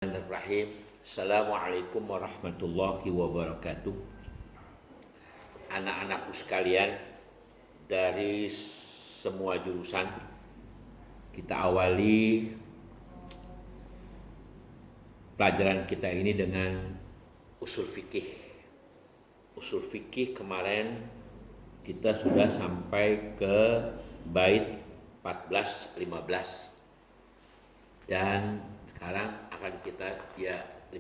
Bismillahirrahmanirrahim. Assalamualaikum warahmatullahi wabarakatuh. Anak-anakku sekalian, dari semua jurusan kita awali pelajaran kita ini dengan usul fikih. Usul fikih kemarin kita sudah sampai ke bait 14, 15 dan sekarang akan kita 15,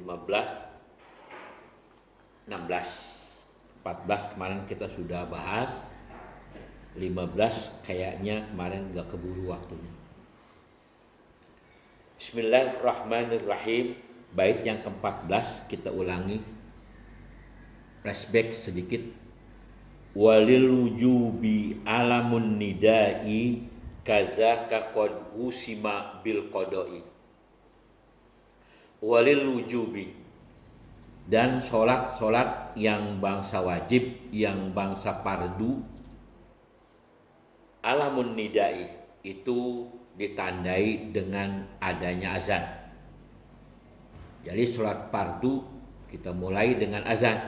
16, 14 kemarin kita sudah bahas, 15 kayaknya kemarin gak keburu waktunya. Bismillahirrahmanirrahim. Bait yang ke-14 kita ulangi, flashback sedikit. Walil wujubi alamun nidai kazaka qad usima bil qodoi. Walil wujubi, dan sholat yang bangsa wajib, yang bangsa fardu, alamun nidai, itu ditandai dengan adanya azan. Jadi sholat fardu kita mulai dengan azan.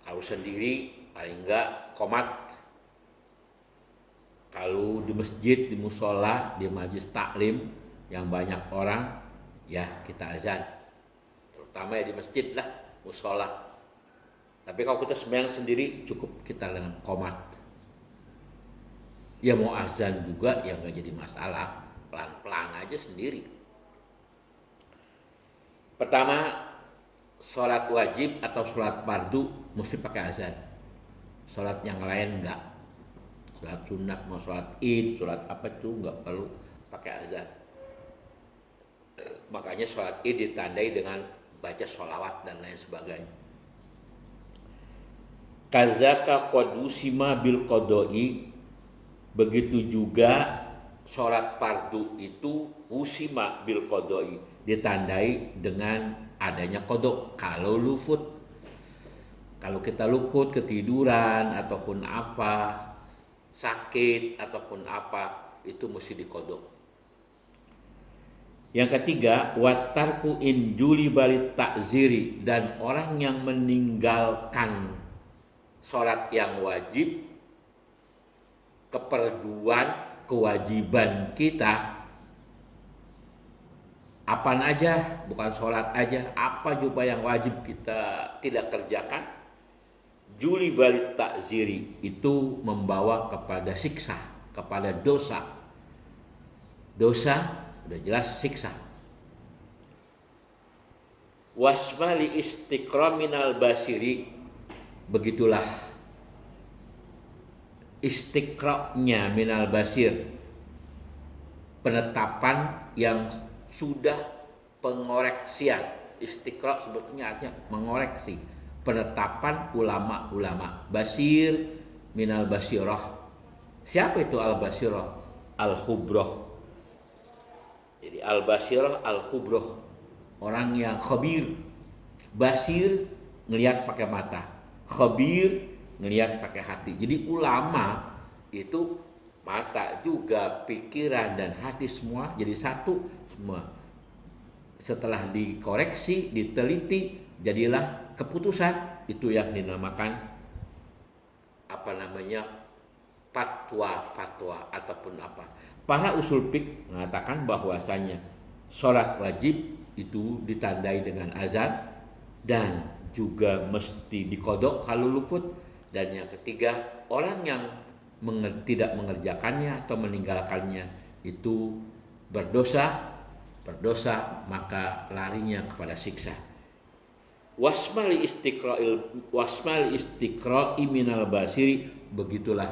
Kalau sendiri paling enggak qomat. Kalau di masjid, di musola, di majelis taklim yang banyak orang, ya kita azan, terutama ya di masjid lah, musola. Tapi kalau kita sembahyang sendiri cukup kita dengan qomat. Ya mau azan juga ya nggak jadi masalah, pelan-pelan aja sendiri. Pertama, sholat wajib atau sholat fardu mesti pakai azan. Sholat yang lain enggak. Sholat sunat, mau sholat id, sholat apa itu enggak perlu pakai azan. Makanya sholat id ditandai dengan baca sholawat dan lain sebagainya. Kazaka qadusima bil qodoi, begitu juga sholat fardu itu usima bil qodoi, ditandai dengan adanya kodok. Kalau luput, kalau kita luput ketiduran ataupun apa, sakit ataupun apa, itu mesti dikodok. Yang ketiga, watarku injuli balit takziri, dan orang yang meninggalkan sholat yang wajib, keperduan, kewajiban kita, apaan aja, bukan sholat aja, apa juga yang wajib kita tidak kerjakan, juli balit takziri, itu membawa kepada siksa, kepada dosa. Dosa udah jelas siksa. Wasmali istiqra minal basiri, begitulah istiqra'nya minal basir, penetapan yang sudah pengoreksian. Istiqra' sebetulnya artinya mengoreksi, penetapan ulama-ulama. Basir minal basirah. Siapa itu al-basirah? Al-khubroh. Jadi al-basirah, al-khubroh, orang yang khabir. Basir ngelihat pakai mata, khabir ngelihat pakai hati. Jadi ulama itu mata juga, pikiran dan hati semua jadi satu semua. Setelah dikoreksi, diteliti, jadilah keputusan. Itu yang dinamakan fatwa ataupun apa. Para usul fiqh mengatakan bahwasanya sholat wajib itu ditandai dengan azan dan juga mesti dikodok kalau luput. Dan yang ketiga, orang yang tidak mengerjakannya atau meninggalkannya itu berdosa, maka larinya kepada siksa. Wasmali istiqra'i minal basiri, begitulah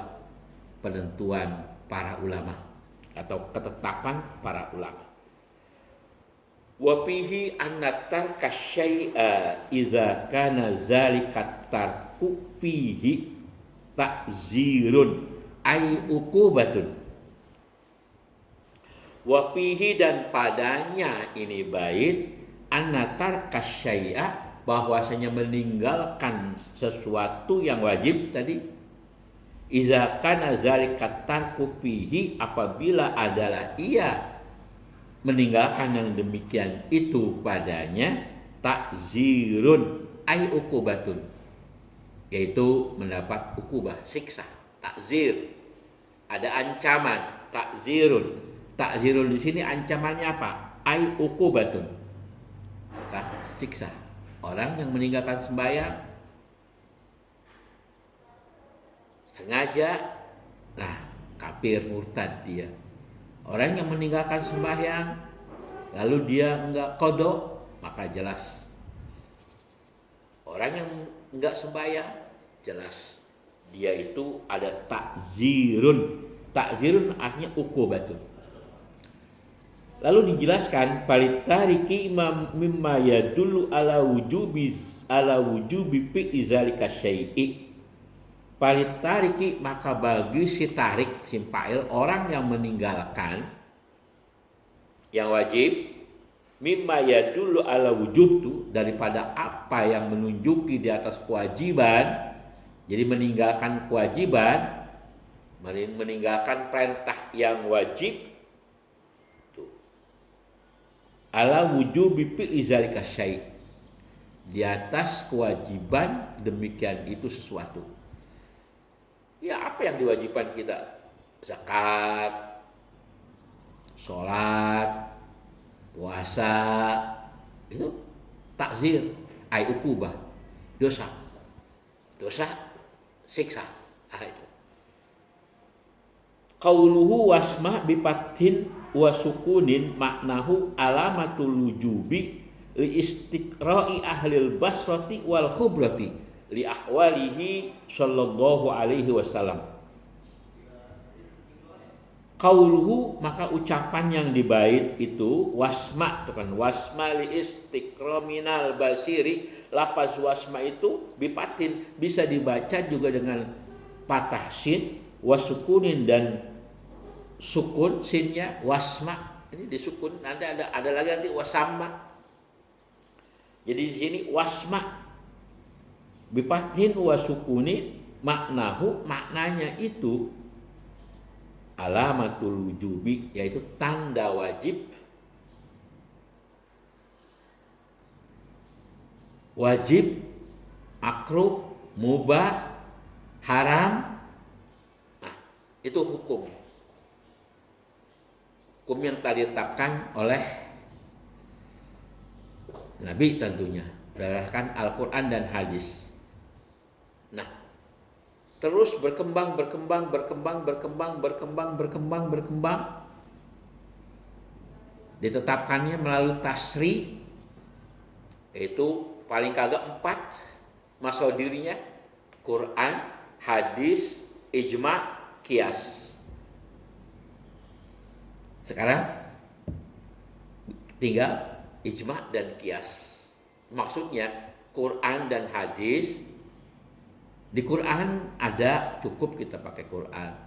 penentuan para ulama atau ketetapan para ulama. Wa fihi annatar kasyai'a idza kana zalika tarku fihi ta'zirun ay uqubatun. Wa fihi, dan padanya ini bait, annatar kasyai'a, bahwasanya meninggalkan sesuatu yang wajib tadi, iza kana zalika tarku fihi, apabila adalah ia meninggalkan yang demikian itu padanya takzirun ay ukubatun, yaitu mendapat ukubah, siksa. Takzir, ada ancaman. Takzirun di sini ancamannya apa? Ay ukubatun, maka siksa. Orang yang meninggalkan sembahyang sengaja, nah kafir murtad dia. Orang yang meninggalkan sembahyang lalu dia enggak qada, maka jelas orang yang enggak sembahyang jelas dia itu ada takzirun. Takzirun artinya ukubatun. Lalu dijelaskan palitariki mimma yadullu ala wujubi fi izalika syai'i. Palitariki, maka bagi si tarik, si fa'il, orang yang meninggalkan yang wajib, mimma yadullu ala wujub tu, daripada apa yang menunjuki di atas kewajiban. Jadi meninggalkan kewajiban, meninggalkan perintah yang wajib tuh. Ala wujubi fi izalika syai', di atas kewajiban demikian itu sesuatu. Ya, apa yang diwajibkan kita? Zakat, sholat, puasa, itu takzir, ay ukubah, dosa, siksa. Itu. Qauluhu wasma bipatin wa sukunin maknahu alamatul wujubi li istiqra'i ahlil basrati wal khubrati li ahwalihi sallallahu alaihi wasallam. Qauluhu, maka ucapan yang di bait itu wasma, itu kan wasma li istiqraminal basiri. Lafaz wasma itu bipatin, bisa dibaca juga dengan patah sin, wasukunin dan sukun sinnya wasma. Ini disukun, nanti ada lagi nanti wasamma. Jadi di sini wasma bipatin wasukuni maknahu, maknanya itu alamatul wujubi, yaitu tanda wajib, makruh, mubah, haram. Nah, itu hukum yang tadi ditetapkan oleh Nabi tentunya berdasarkan Al-Quran dan hadis. Nah, terus berkembang. Ditetapkannya melalui tasri, yaitu paling kagak 4 masodirinya: Quran, hadis, ijma, qiyas. Sekarang tinggal ijma dan qiyas. Maksudnya Quran dan hadis. Di Quran ada, cukup kita pakai Quran.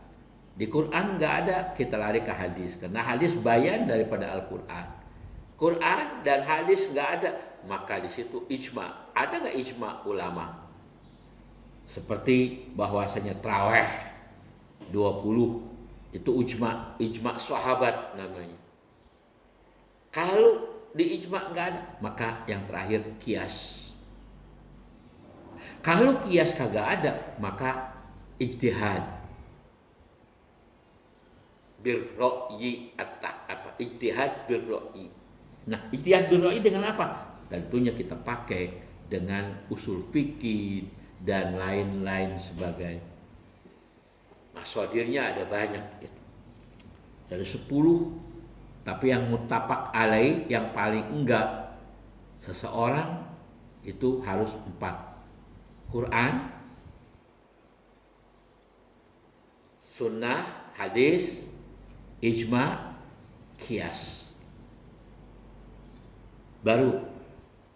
Di Quran nggak ada, kita lari ke hadis, karena hadis bayan daripada Al-Quran. Quran dan hadis nggak ada, maka di situ ijma. Ada nggak ijma ulama? Seperti bahwasanya traweh 20 itu ijma sahabat namanya. Kalau di ijma nggak ada, maka yang terakhir qiyas. Kalau qiyas kagak ada, maka ijtihad birro'yi ijtihad birro'yi. Nah, ijtihad birro'yi dengan apa? Tentunya kita pakai dengan usul fikih dan lain-lain sebagainya. Masadirnya ada banyak, ada 10, tapi yang muttafaq alaih, yang paling enggak seseorang itu harus 4. Quran, sunnah, hadis, ijma, qiyas. Baru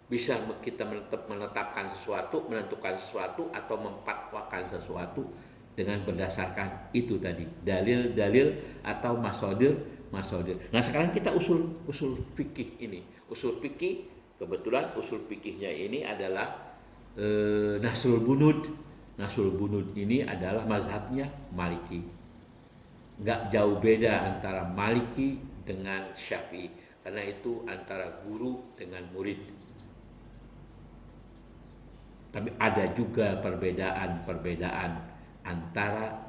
bisa kita menetapkan sesuatu, menentukan sesuatu, atau memfatwakan sesuatu dengan berdasarkan itu tadi, dalil-dalil atau masadir. Nah, sekarang kita usul fikih ini. Usul fikih, kebetulan usul fikihnya ini adalah Nasrul Bunud ini adalah mazhabnya Maliki. Nggak jauh beda antara Maliki dengan Syafi'i. karena itu antara guru dengan murid. Tapi ada juga perbedaan antara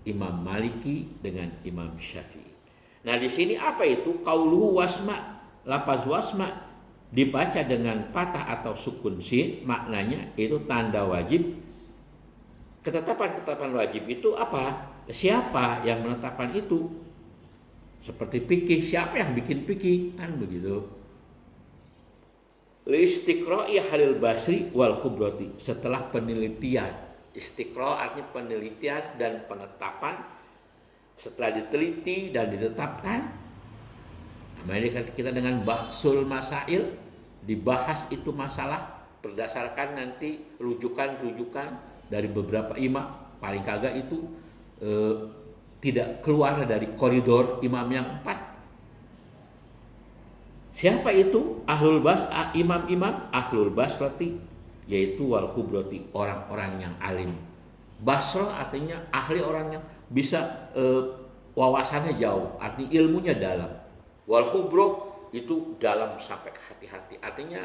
Imam Maliki dengan Imam Syafi'i. Nah, di sini apa itu? Qauluhu wasma, lafaz wasma dibaca dengan patah atau sukun sin, maknanya itu tanda wajib. Ketetapan-ketetapan wajib itu apa? Siapa yang menetapkan itu? Seperti fikih, siapa yang bikin fikih? Kan begitu. Listiqra'i Halil Basri wal Khubrati, setelah penelitian. Istiqra' artinya penelitian dan penetapan. Setelah diteliti dan ditetapkan, namanya kita dengan bahsul masail, dibahas itu masalah berdasarkan nanti rujukan-rujukan dari beberapa imam, paling kagak itu tidak keluar dari koridor imam yang 4. Siapa itu? Imam-imam Ahlul Basrati, yaitu wal Khubrati, orang-orang yang alim. Basrah artinya ahli, orang yang bisa wawasannya jauh, artinya ilmunya dalam. Wal Khubro itu dalam sampai ke hati-hati, artinya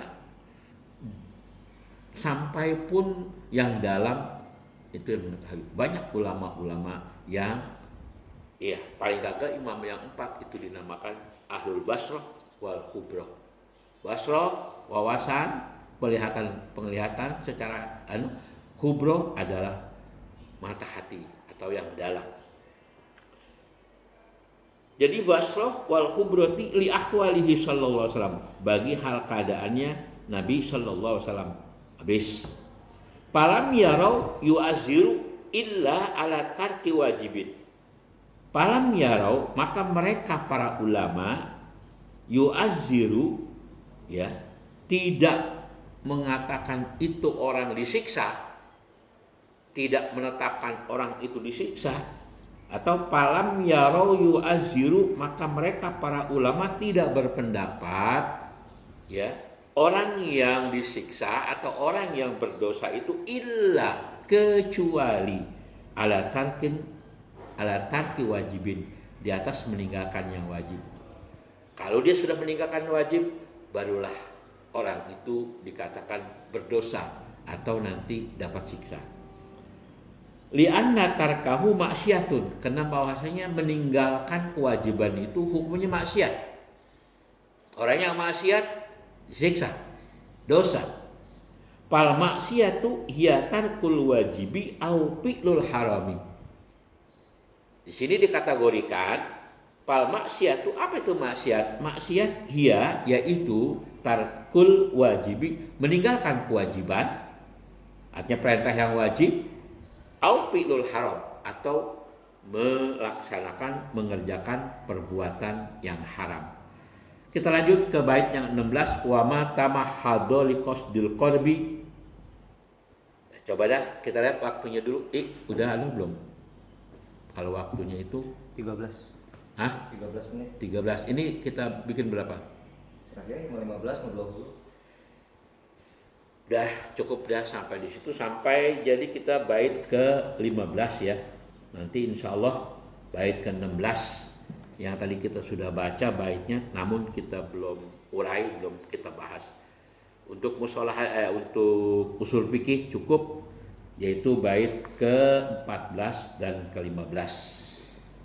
sampai pun yang dalam itu yang mengetahui. Banyak ulama-ulama yang paling gagah imam yang 4 itu dinamakan Ahlul Basrah wal Khubro. Basrah wawasan, penglihatan secara Khubro adalah mata hati atau yang dalam. Jadi Basrah wal Khubrati li ahwalihi sallallahu alaihi wasallam, bagi hal keadaannya Nabi sallallahu alaihi wasallam. Habis. Palam yarau yu'aziru illa ala tarki wajibin. Palam yarau, maka mereka para ulama yu'aziru, ya, tidak mengatakan itu orang disiksa, tidak menetapkan orang itu disiksa, atau palam yarau yu'aziru, maka mereka para ulama tidak berpendapat, ya, orang yang disiksa atau orang yang berdosa itu illa, kecuali ala tarki wajibin, di atas meninggalkan yang wajib. Kalau dia sudah meninggalkan wajib, barulah orang itu dikatakan berdosa atau nanti dapat siksa. Li'anna tarkahu maksiatun, karena bahwasanya meninggalkan kewajiban itu hukumnya maksiat. Orang yang maksiat disiksa, dosa. Pal maksiatu hiya tarkul wajibi au fi'lul harami. Di sini dikategorikan pal maksiatu, apa itu maksiat? Maksiat hiya, yaitu tarkul wajibi, meninggalkan kewajiban, artinya perintah yang wajib, au fi'lul haram, atau mengerjakan perbuatan yang haram. Kita lanjut ke bait yang 16, wa ma tamahhadha liqasdil qarbi. Coba dah kita lihat waktunya dulu. Udah ada belum? Kalau waktunya itu 13. 13 menit. 13. Ini kita bikin berapa? Serahnya mau 15 mau 20. Udah cukup dah sampai di situ, sampai jadi kita bait ke 15 ya. Nanti insya Allah bait ke 16 yang tadi kita sudah baca baitnya, namun kita belum urai, belum kita bahas. Untuk untuk usul fikih cukup, yaitu bait ke 14 dan ke 15.